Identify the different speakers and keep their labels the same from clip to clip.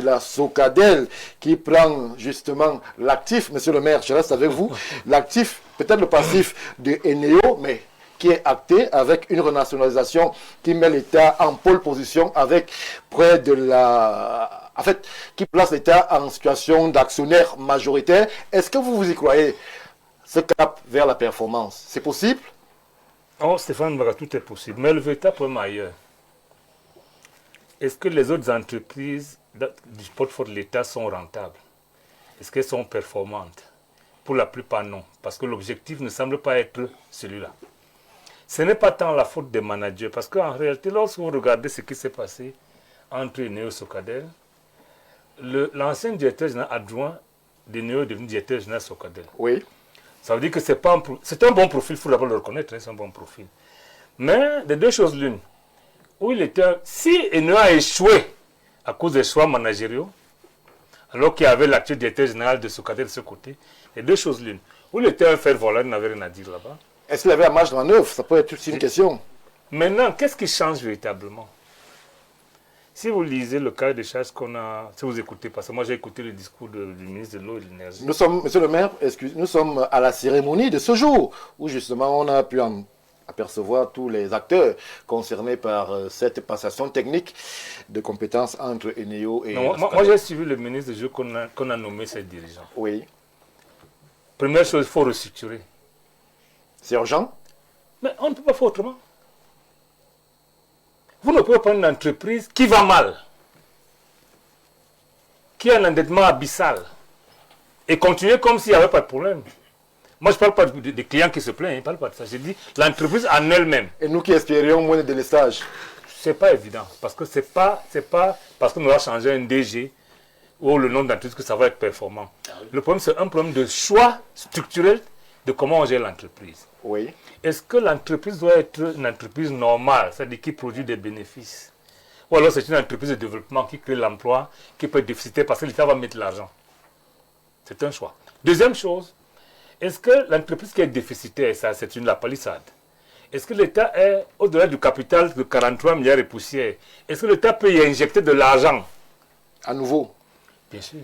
Speaker 1: de la Socadel qui prend justement l'actif, monsieur le maire, je reste avec vous, l'actif, peut-être le passif de Eneo, mais qui est acté avec une renationalisation qui met l'État en pole position avec près de la... En fait, qui place l'État en situation d'actionnaire majoritaire. Est-ce que vous y croyez, ce cap vers la performance? C'est possible?
Speaker 2: Oh, Stéphane, tout est possible. Mais le véritable problème ailleurs. Est-ce que les autres entreprises du portefeuille de l'État sont rentables? Est-ce qu'elles sont performantes? Pour la plupart, non. Parce que l'objectif ne semble pas être celui-là. Ce n'est pas tant la faute des managers, parce qu'en réalité, lorsque vous regardez ce qui s'est passé entre Eneo et Socadel, l'ancien directeur général adjoint d'Eneo est devenu directeur général de Socadel.
Speaker 1: Oui.
Speaker 2: Ça veut dire que c'est un bon profil, il faut d'abord le reconnaître, c'est un bon profil. Mais de deux choses l'une, où il était, si Eneo a échoué à cause des choix managériaux, alors qu'il y avait l'actuel directeur général de Socadel de ce côté, les deux choses l'une, où il était un fer-volant, il n'avait rien à dire là-bas.
Speaker 1: Est-ce qu'il avait la marge de manœuvre? Ça peut être aussi une question.
Speaker 2: Maintenant, qu'est-ce qui change véritablement? Si vous lisez le cahier de charges qu'on a, si vous écoutez, parce que moi j'ai écouté le discours du ministre de l'Eau et de l'Énergie.
Speaker 1: Nous sommes, monsieur le maire, nous sommes à la cérémonie de ce jour, où justement on a pu apercevoir tous les acteurs concernés par cette passation technique de compétences entre Eneo et...
Speaker 2: Non, moi j'ai suivi le ministre de jeu qu'on a nommé ses dirigeants.
Speaker 1: Oui.
Speaker 2: Première chose, il faut restructurer.
Speaker 1: C'est urgent?
Speaker 2: Mais on ne peut pas faire autrement. Vous ne pouvez pas prendre une entreprise qui va mal, qui a un endettement abyssal, et continuer comme s'il n'y avait pas de problème. Moi, je ne parle pas des clients qui se plaignent, je ne parle pas de ça. Je dis l'entreprise en elle-même.
Speaker 1: Et nous qui espérions moins de délestage?
Speaker 2: Ce n'est pas évident, parce que ce n'est pas parce qu'on va changer un DG ou le nom d'entreprise que ça va être performant. Le problème, c'est un problème de choix structurel de comment on gère l'entreprise.
Speaker 1: Oui.
Speaker 2: Est-ce que l'entreprise doit être une entreprise normale, c'est-à-dire qui produit des bénéfices? Ou alors c'est une entreprise de développement qui crée l'emploi, qui peut être déficitaire parce que l'État va mettre l'argent? C'est un choix. Deuxième chose, est-ce que l'entreprise qui est déficitaire, ça c'est la palissade? Est-ce que l'État est au-delà du capital de 43 milliards et poussière? Est-ce que l'État peut y injecter de l'argent?
Speaker 1: À nouveau?
Speaker 2: Bien sûr.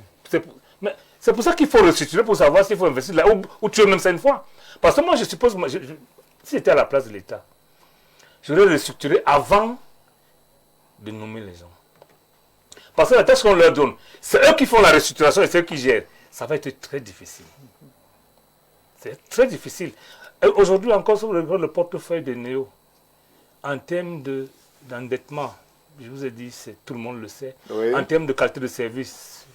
Speaker 2: Mais c'est pour ça qu'il faut restructurer pour savoir s'il faut investir là ou tuer même ça une fois. Parce que moi, je suppose, si j'étais à la place de l'État, j'aurais restructuré avant de nommer les gens. Parce que la tâche qu'on leur donne, c'est eux qui font la restructuration et c'est eux qui gèrent. Ça va être très difficile. C'est très difficile. Aujourd'hui encore, si vous regardez le portefeuille de Néo, en termes d'endettement, je vous ai dit, tout le monde le sait,
Speaker 1: oui.
Speaker 2: En termes de qualité de service,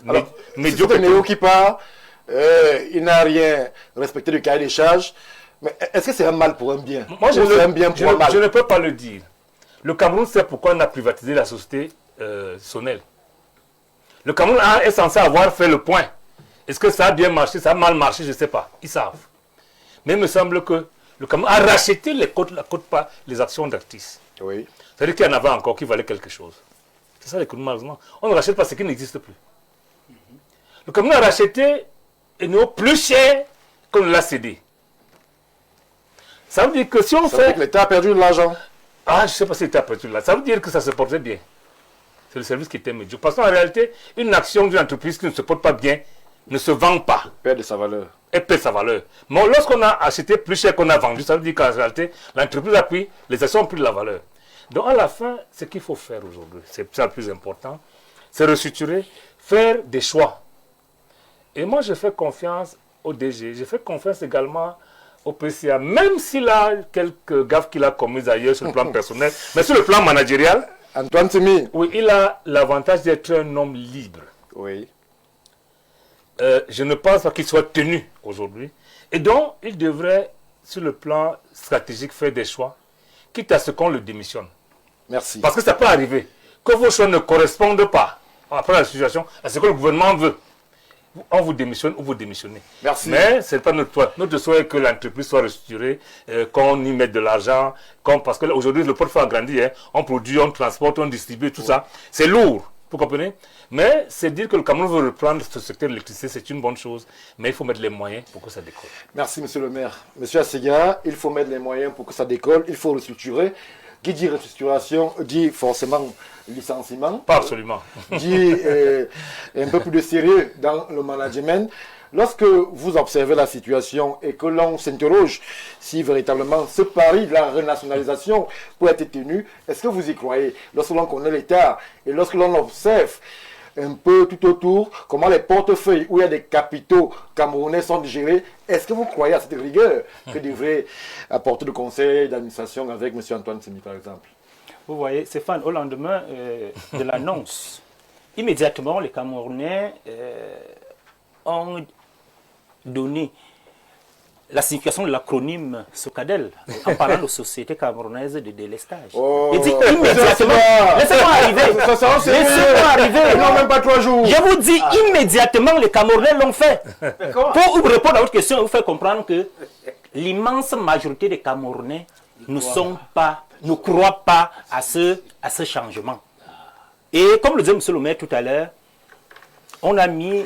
Speaker 1: alors, c'est Néo qui part, il n'a rien respecté du cahier des charges, mais est-ce que c'est un mal pour un bien?
Speaker 2: Moi, je
Speaker 1: ne
Speaker 2: peux pas le dire. Le Cameroun sait pourquoi on a privatisé la société Sonel. Le Cameroun est censé avoir fait le point. Est-ce que ça a bien marché, ça a mal marché, je ne sais pas. Ils savent. Mais il me semble que le Cameroun a racheté les actions d'Actis.
Speaker 1: Oui.
Speaker 2: C'est-à-dire qu'il y en avait encore qui valaient quelque chose. C'est ça l'économie, malheureusement. On ne rachète pas ce qui n'existe plus. Le Cameroun a racheté Eneo plus cher qu'on l'a cédé. Ça veut dire que si on fait...
Speaker 1: Ça veut dire que l'État a perdu de l'argent.
Speaker 2: Ah, je ne sais pas si l'État a perdu de l'argent. Ça veut dire que ça se portait bien. C'est le service qui était médiocre. Parce qu'en réalité, une action d'une entreprise qui ne se porte pas bien ne se vend pas.
Speaker 1: Perd de sa valeur.
Speaker 2: Elle perd sa valeur. Mais lorsqu'on a acheté plus cher qu'on a vendu, ça veut dire qu'en réalité, l'entreprise a pris, les actions ont pris de la valeur. Donc à la fin, ce qu'il faut faire aujourd'hui, c'est ça le plus important, c'est restructurer, faire des choix. Et moi, je fais confiance au DG, je fais confiance également au PCA, même s'il a quelques gaffes qu'il a commises ailleurs sur le plan personnel, mais sur le plan managérial,
Speaker 1: Antoine Timi.
Speaker 2: Oui, il a l'avantage d'être un homme libre.
Speaker 1: Oui.
Speaker 2: Je ne pense pas qu'il soit tenu aujourd'hui. Et donc, il devrait, sur le plan stratégique, faire des choix, quitte à ce qu'on le démissionne.
Speaker 1: Merci.
Speaker 2: Parce que ça peut arriver que vos choix ne correspondent pas, après la situation, à ce que le gouvernement veut. On vous démissionne ou vous démissionnez.
Speaker 1: Merci.
Speaker 2: Mais ce n'est pas notre choix. Notre souhait est que l'entreprise soit restructurée, qu'on y mette de l'argent, parce qu'aujourd'hui, le portefeuille a grandi. Hein, on produit, on transporte, on distribue, tout ça. C'est lourd, vous comprenez? Mais c'est dire que le Cameroun veut reprendre ce secteur de l'électricité, c'est une bonne chose. Mais il faut mettre les moyens pour que ça décolle.
Speaker 1: Merci, monsieur le maire. Monsieur Assega, il faut mettre les moyens pour que ça décolle. Il faut restructurer. Qui dit restructuration dit forcément licenciement.
Speaker 2: Pas absolument.
Speaker 1: Dit un peu plus de sérieux dans le management. Lorsque vous observez la situation et que l'on s'interroge si véritablement ce pari de la renationalisation peut être tenu, est-ce que vous y croyez? Lorsque l'on connaît l'État et lorsque l'on observe un peu tout autour comment les portefeuilles où il y a des capitaux camerounais sont gérés, est-ce que vous croyez à cette rigueur que devrait apporter le conseil d'administration avec M. Antoine Semi par exemple?
Speaker 3: Vous voyez, Stéphane, au lendemain de l'annonce, immédiatement les Camerounais ont donné la signification de l'acronyme SOCADEL en parlant de Société camerounaise de délestage.
Speaker 1: Oh,
Speaker 3: et dit immédiatement, laissez-moi arriver, laissez-moi arriver.
Speaker 1: Non, même pas 3 jours.
Speaker 3: Je vous dis immédiatement, les Camerounais l'ont fait. Pour vous répondre à votre question, vous faire comprendre que l'immense majorité des Camerounais ne croient pas à ce changement. Et comme le disait M. le maire tout à l'heure, on a mis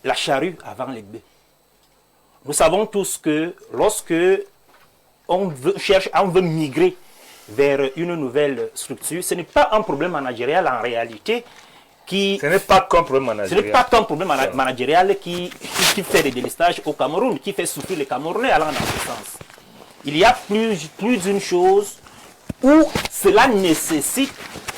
Speaker 3: la charrue avant les bœufs. Nous savons tous que lorsque on veut migrer vers une nouvelle structure, ce n'est pas un problème managérial en réalité
Speaker 2: Ce n'est pas qu'un problème managérial.
Speaker 3: Ce n'est pas qu'un problème managérial qui fait des délestages au Cameroun, qui fait souffrir les Camerounais allant dans ce sens. Il y a plus d'une chose où cela nécessite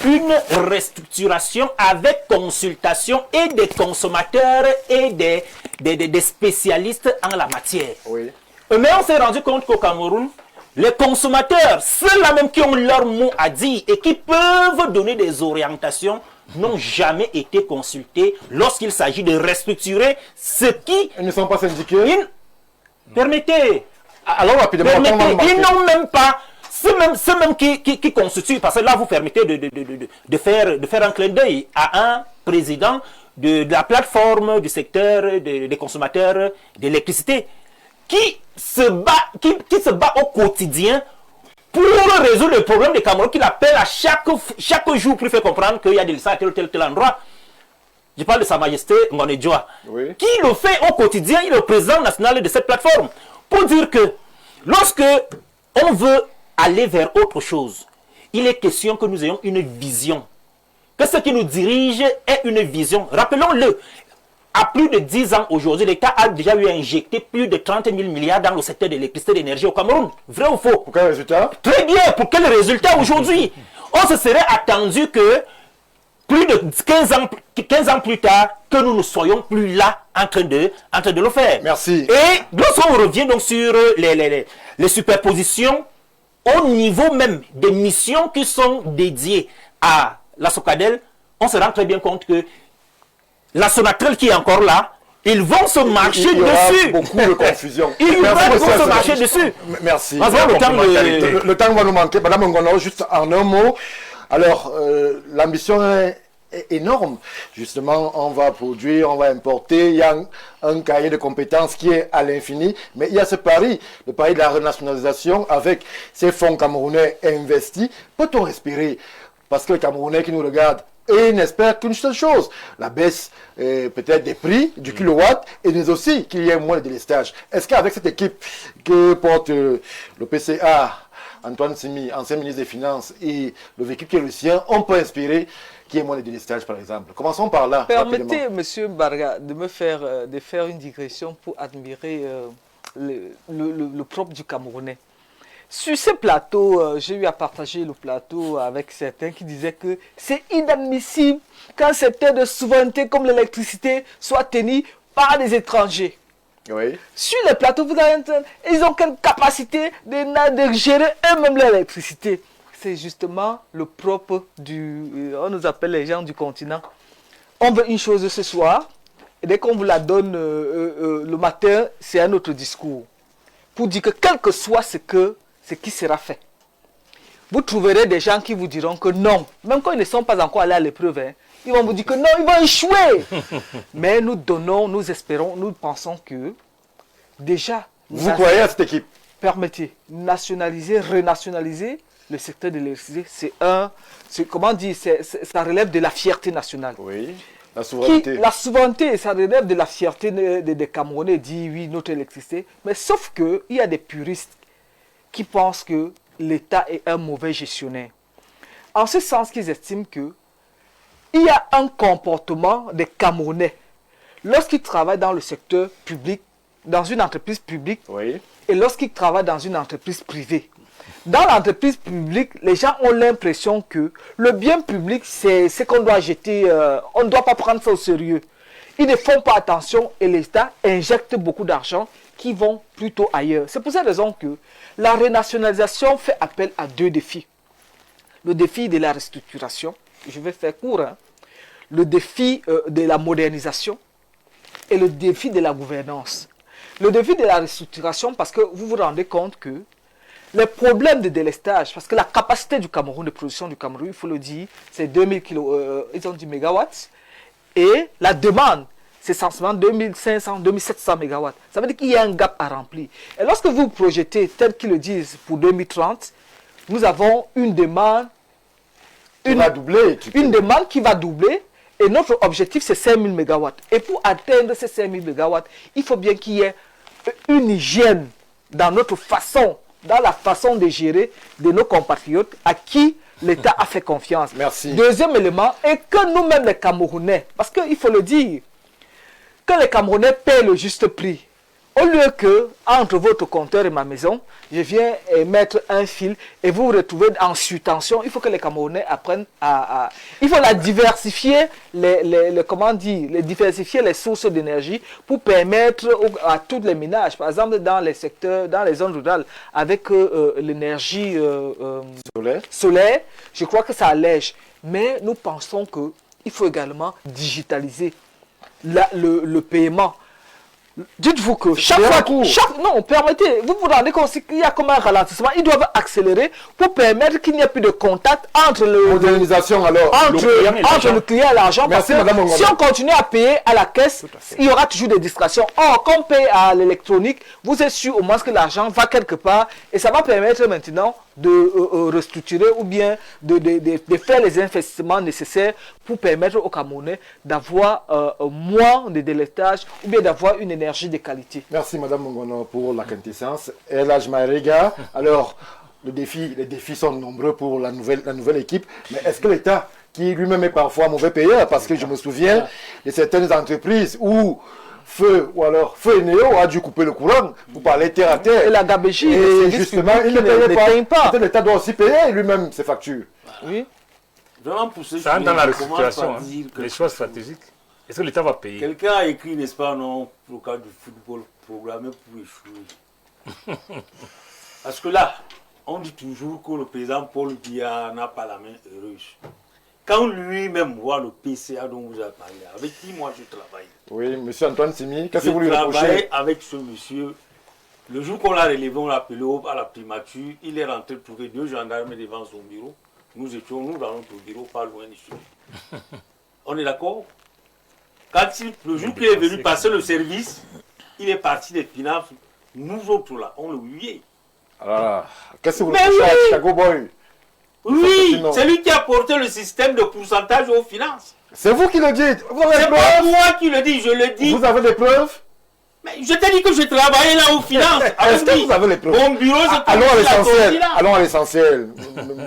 Speaker 3: une restructuration avec consultation et des consommateurs et des spécialistes en la matière.
Speaker 1: Oui.
Speaker 3: Mais on s'est rendu compte qu'au Cameroun, les consommateurs, ceux-là même qui ont leur mot à dire et qui peuvent donner des orientations, n'ont jamais été consultés lorsqu'il s'agit de restructurer ce qui...
Speaker 1: Ils ne sont pas syndiqués.
Speaker 3: Permettez.
Speaker 1: Alors rapidement,
Speaker 3: ils n'ont même pas... Ceux même qui constituent, parce que là vous permettez de faire un clin d'œil à un président de la plateforme du secteur des consommateurs d'électricité qui se bat au quotidien pour résoudre le problème des Camerounais, qu'il appelle à chaque jour pour faire comprendre qu'il y a des licences à tel endroit. Je parle de Sa Majesté Ngoné Djoa,
Speaker 1: oui,
Speaker 3: qui le fait au quotidien. Il est le président national de cette plateforme. Pour dire que lorsque on veut aller vers autre chose, il est question que nous ayons une vision. Que ce qui nous dirige est une vision. Rappelons-le, à plus de 10 ans aujourd'hui, l'État a déjà eu à injecter plus de 30 000 milliards dans le secteur de l'électricité et de l'énergie au Cameroun. Vrai ou faux?
Speaker 1: pour quel résultat?
Speaker 3: Très bien. Pour quel résultat aujourd'hui? On se serait attendu que plus de 15 ans plus tard, que nous ne soyons plus là en train de le faire.
Speaker 1: Merci.
Speaker 3: Et lorsqu'on revient donc sur les superpositions au niveau même des missions qui sont dédiées à la SOCADEL, on se rend très bien compte que la Sonatrel qui est encore là, ils vont se marcher dessus.
Speaker 1: Il y aura beaucoup de confusion.
Speaker 3: Ils vont se marcher dessus.
Speaker 1: Merci.
Speaker 3: Le
Speaker 1: temps va nous manquer. Madame Ngono, juste en un mot. Alors, l'ambition est énorme. Justement, on va produire, on va importer. Il y a un cahier de compétences qui est à l'infini. Mais il y a ce pari, le pari de la renationalisation avec ces fonds camerounais investis. Peut-on respirer? Parce que les Camerounais qui nous regardent et n'espèrent qu'une seule chose, la baisse peut-être des prix du kilowatt, et mais aussi qu'il y ait moins de délestage. Est-ce qu'avec cette équipe que porte le PCA, Antoine Semi, ancien ministre des Finances, et le véhicule qui est le sien, on peut inspirer qu'il y ait moins de délestage, par exemple? Commençons par là.
Speaker 4: Permettez, M. Barga, de faire une digression pour admirer le propre du Camerounais. Sur ce plateau, j'ai eu à partager le plateau avec certains qui disaient que c'est inadmissible qu'un secteur de souveraineté comme l'électricité soit tenu par des étrangers.
Speaker 1: Oui.
Speaker 4: Sur les plateaux, vous avez ils ont quelle capacité de gérer eux-mêmes l'électricité? C'est justement le propre on nous appelle les gens du continent. On veut une chose ce soir, et dès qu'on vous la donne le matin, c'est un autre discours. Pour dire que quel que soit ce qui sera fait, vous trouverez des gens qui vous diront que non, même quand ils ne sont pas encore allés à l'épreuve, hein, ils vont vous dire que non, ils vont échouer. Mais nous espérons, nous pensons que déjà...
Speaker 1: Vous croyez à cette équipe?
Speaker 4: Permettez, renationaliser le secteur de l'électricité, comment dire, ça relève de la fierté nationale.
Speaker 1: Oui, la souveraineté.
Speaker 4: La souveraineté, ça relève de la fierté des Camerounais, dit oui, notre électricité. Mais sauf qu'il y a des puristes qui pensent que l'État est un mauvais gestionnaire. En ce sens qu'ils estiment que il y a un comportement des Camerounais lorsqu'ils travaillent dans le secteur public, dans une entreprise publique,
Speaker 1: Oui.
Speaker 4: et lorsqu'ils travaillent dans une entreprise privée. Dans l'entreprise publique, les gens ont l'impression que le bien public, c'est ce qu'on doit jeter, on ne doit pas prendre ça au sérieux. Ils ne font pas attention et l'État injecte beaucoup d'argent qui vont plutôt ailleurs. C'est pour cette raison que la renationalisation fait appel à 2 défis. Le défi de la restructuration, je vais faire court, hein. Le défi de la modernisation et le défi de la gouvernance. Le défi de la restructuration parce que vous vous rendez compte que les problèmes de délestage, parce que la capacité du Cameroun, de production du Cameroun, il faut le dire, c'est 2000 ils ont dit mégawatts. Et la demande, c'est sensiblement 2500, 2700 mégawatts. Ça veut dire qu'il y a un gap à remplir. Et lorsque vous projetez, tel qu'ils le disent, pour 2030, nous avons une demande, une demande qui va doubler. Et notre objectif, c'est 5000 mégawatts. Et pour atteindre ces 5000 mégawatts, il faut bien qu'il y ait une hygiène dans notre façon, dans la façon de gérer de nos compatriotes à qui l'État a fait confiance.
Speaker 1: Merci.
Speaker 4: Deuxième élément, et que nous-mêmes les Camerounais, parce qu'il faut le dire, que les Camerounais paient le juste prix. Au lieu que, entre votre compteur et ma maison, je viens mettre un fil et vous vous retrouvez en surtension, il faut que les Camerounais apprennent il faut la diversifier, diversifier les sources d'énergie pour permettre à tous les ménages, par exemple dans les secteurs, dans les zones rurales, avec l'énergie solaire, je crois que ça allège. Mais nous pensons qu'il faut également digitaliser le paiement. Dites-vous que chaque fois, non, permettez, vous vous rendez compte qu'il y a comme un ralentissement, ils doivent accélérer pour permettre qu'il n'y ait plus de contact entre
Speaker 1: modernisation alors
Speaker 4: entre le client et l'argent. Parce que si on continue à payer à la caisse, il y aura toujours des distractions. Or, quand on paye à l'électronique, vous êtes sûr au moins que l'argent va quelque part et ça va permettre maintenant de restructurer ou bien de faire les investissements nécessaires pour permettre aux Camerounais d'avoir moins de délestage ou bien d'avoir une énergie de qualité.
Speaker 1: Merci Madame Mongono pour la quintessence. Et là, je m'arrête. Alors, les défis sont nombreux pour la nouvelle équipe, mais est-ce que l'État, qui lui-même est parfois mauvais payeur, parce que je me souviens de certaines entreprises où Feu Eneo a dû couper le courant pour parler terre à terre.
Speaker 4: Et la gabégie,
Speaker 1: et justement, il ne paye pas. Peut-être l'État doit aussi payer lui-même ses factures.
Speaker 4: Oui.
Speaker 2: Ça entre dans la restructuration, les choix stratégiques. Est-ce que l'État va payer?
Speaker 5: Quelqu'un a écrit, n'est-ce pas, non, pour le cas du football programmé pour échouer. Parce que là, on dit toujours que le président Paul Biya n'a pas la main heureuse. Quand lui-même voit le PCA dont vous avez parlé, avec qui moi je travaille.
Speaker 1: Oui, monsieur Antoine Simi, qu'est-ce que vous lui
Speaker 5: reprochez? Je travaillais
Speaker 1: reprochez?
Speaker 5: avec ce monsieur. Le jour qu'on l'a relevé, on l'a appelé à la primature. Il est rentré trouver 2 gendarmes devant son bureau. Nous étions, dans notre bureau, pas loin d'ici. On est d'accord? Quand le jour qu'il est venu passer le service, il est parti des finances. Nous autres là, on le huait.
Speaker 1: Alors, qu'est-ce que vous reprochez à Chicago Boy?
Speaker 5: Oui, c'est lui qui a porté le système de pourcentage aux finances.
Speaker 1: C'est vous qui le dites.
Speaker 5: C'est pas moi qui le dis, je le dis.
Speaker 1: Vous avez des preuves?
Speaker 5: Mais je t'ai dit que je travaillais là aux finances.
Speaker 1: Est-ce que vous avez les preuves?
Speaker 5: Mon bureau, c'est
Speaker 1: allons à l'essentiel. Allons à l'essentiel,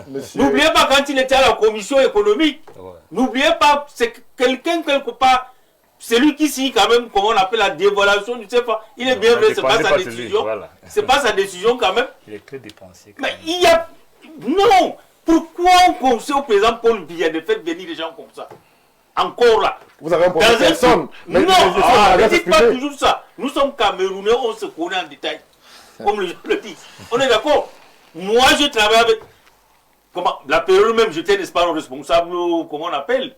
Speaker 1: monsieur.
Speaker 5: N'oubliez pas quand il était à la commission économique. N'oubliez pas, c'est quelqu'un quelque part. C'est lui qui signe quand même, comment on appelle la dévaluation du CFA. Il est bien vrai, c'est pas sa décision. Voilà. C'est pas sa décision quand même.
Speaker 2: Il est que dépensier.
Speaker 5: Mais il y a... Non. Pourquoi on conseille au président Paul Biya de faire venir des gens comme ça? Encore là.
Speaker 1: Vous avez un problème de personne.
Speaker 5: Non, ne dites pas toujours ça. Nous sommes Camerounais, on se connaît en détail. Comme les gens le disent. On est d'accord? Moi, je travaille avec... Comment? La période même, j'étais, n'est-ce pas, responsable, comment on appelle,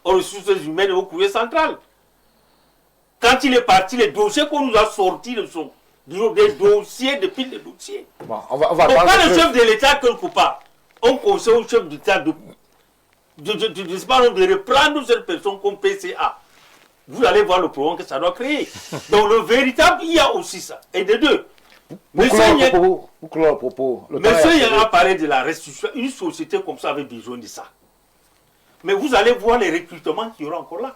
Speaker 5: aux ressources humaines et au courrier central. Quand il est parti, les dossiers qu'on nous a sortis sont des dossiers, des piles de dossiers.
Speaker 1: Bon, on va
Speaker 5: donc, quand le chef de l'État, quelque part, on conseille au chef d'État de reprendre cette personne comme PCA. Vous allez voir le problème que ça doit créer. Donc, le véritable, il y a aussi ça. Et de deux, monsieur Yann a parlé de la restitution. Une société comme ça avait besoin de ça. Mais vous allez voir les recrutements qu'il y aura encore là.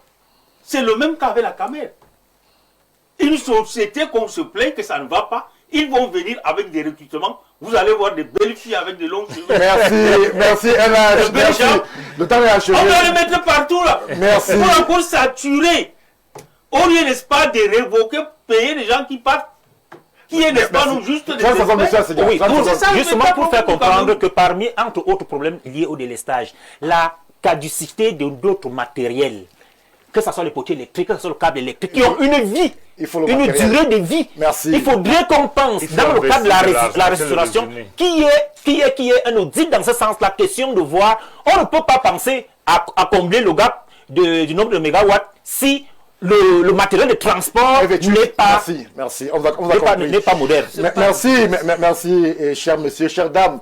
Speaker 5: C'est le même qu'avec la Camer. Une société qu'on se plaint que ça ne va pas Ils vont venir avec des recrutements. Vous allez voir des belles filles avec des longs cheveux.
Speaker 1: Merci, LH, merci. Le temps est achevé.
Speaker 5: On va les mettre partout là.
Speaker 1: Merci.
Speaker 5: Pour encore saturer. Au lieu, n'est-ce pas, de révoquer, payer les gens qui partent. Qui est, n'est-ce pas, nous juste des espèces.
Speaker 3: Oui,
Speaker 5: c'est ça,
Speaker 3: justement
Speaker 5: c'est
Speaker 3: pour
Speaker 5: pas
Speaker 3: faire
Speaker 5: bon,
Speaker 3: comprendre que parmi, entre autres problèmes liés au délestage, la caducité de d'autres matériels, que ce soit les potiers électriques, que ce soit le câble électrique, qui ont une vie, une durée de vie.
Speaker 1: Merci.
Speaker 3: Il faudrait qu'on pense, dans le cadre de la restauration, qui est un audit dans ce sens, la question de voir, on ne peut pas penser à combler le gap du nombre de mégawatts si le matériel de transport n'est pas,
Speaker 1: merci.
Speaker 3: N'est pas moderne.
Speaker 1: Merci, chers messieurs, chères dames,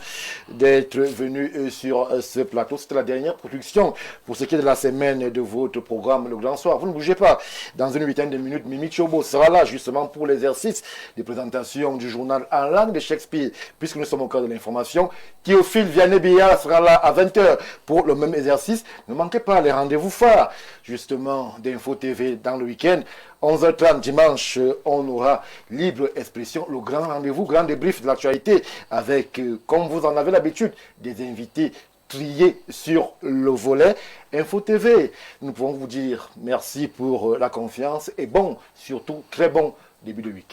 Speaker 1: d'être venus sur ce plateau. C'était la dernière production pour ce qui est de la semaine de votre programme Le Grand Soir. Vous ne bougez pas. Dans une huitaine de minutes, Mimi Chobo sera là justement pour l'exercice de présentation du journal en langue de Shakespeare, puisque nous sommes au cœur de l'information. Théophile Vianney-Billard sera là à 20h pour le même exercice. Ne manquez pas les rendez-vous phares, justement, d'Info TV dans le week-end. 11h30 dimanche, on aura Libre Expression, le grand rendez-vous, grand débrief de l'actualité avec, comme vous en avez l'habitude, des invités triés sur le volet. Info TV, nous pouvons vous dire merci pour la confiance et bon, surtout très bon début de week-end.